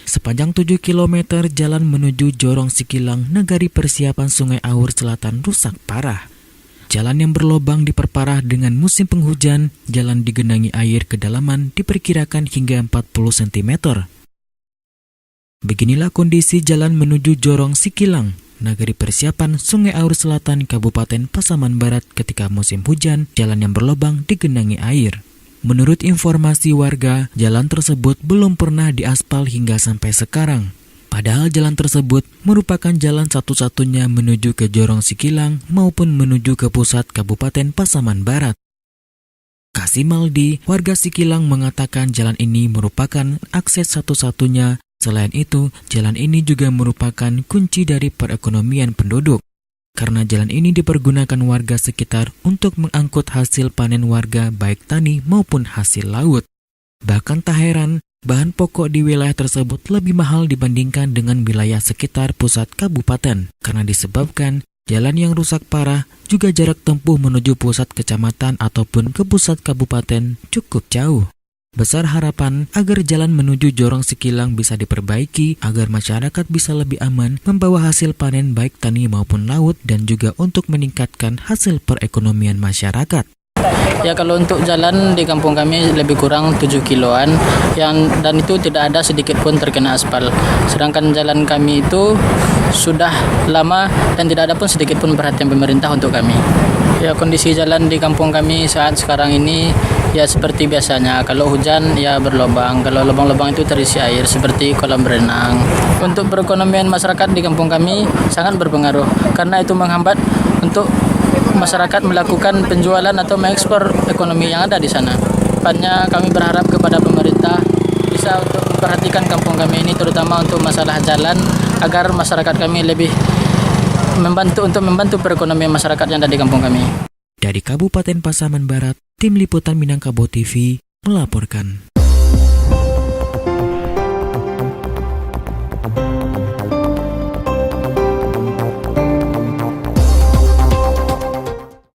Sepanjang 7 km jalan menuju Jorong Sikilang, Nagari Persiapan Sungai Aur Selatan rusak parah. Jalan yang berlobang diperparah dengan musim penghujan, jalan digenangi air kedalaman diperkirakan hingga 40 cm. Beginilah kondisi jalan menuju Jorong Sikilang, Nagari Persiapan Sungai Aur Selatan, Kabupaten Pasaman Barat ketika musim hujan, jalan yang berlobang digenangi air. Menurut informasi warga, jalan tersebut belum pernah diaspal hingga sampai sekarang. Padahal jalan tersebut merupakan jalan satu-satunya menuju ke Jorong Sikilang maupun menuju ke pusat Kabupaten Pasaman Barat. Kasimaldi, warga Sikilang, mengatakan jalan ini merupakan akses satu-satunya. Selain itu, jalan ini juga merupakan kunci dari perekonomian penduduk. Karena jalan ini dipergunakan warga sekitar untuk mengangkut hasil panen warga baik tani maupun hasil laut. Bahkan tak heran, bahan pokok di wilayah tersebut lebih mahal dibandingkan dengan wilayah sekitar pusat kabupaten. Karena disebabkan jalan yang rusak parah, juga jarak tempuh menuju pusat kecamatan ataupun ke pusat kabupaten cukup jauh. Besar harapan agar jalan menuju Jorong Sikilang bisa diperbaiki agar masyarakat bisa lebih aman membawa hasil panen baik tani maupun laut dan juga untuk meningkatkan hasil perekonomian masyarakat. Ya, kalau untuk jalan di kampung kami lebih kurang 7 kiloan dan itu tidak ada sedikit pun terkena aspal. Sedangkan jalan kami itu sudah lama dan tidak ada pun sedikit pun perhatian pemerintah untuk kami. Ya, kondisi jalan di kampung kami saat sekarang ini ya seperti biasanya. Kalau hujan ya berlubang, kalau lubang-lubang itu terisi air seperti kolam renang. Untuk perekonomian masyarakat di kampung kami sangat berpengaruh karena itu menghambat untuk masyarakat melakukan penjualan atau mengekspor ekonomi yang ada di sana. Depannya kami berharap kepada pemerintah bisa untuk memperhatikan kampung kami ini terutama untuk masalah jalan agar masyarakat kami lebih membantu perekonomian masyarakat yang ada di kampung kami. Dari Kabupaten Pasaman Barat, Tim Liputan Minangkabau TV melaporkan.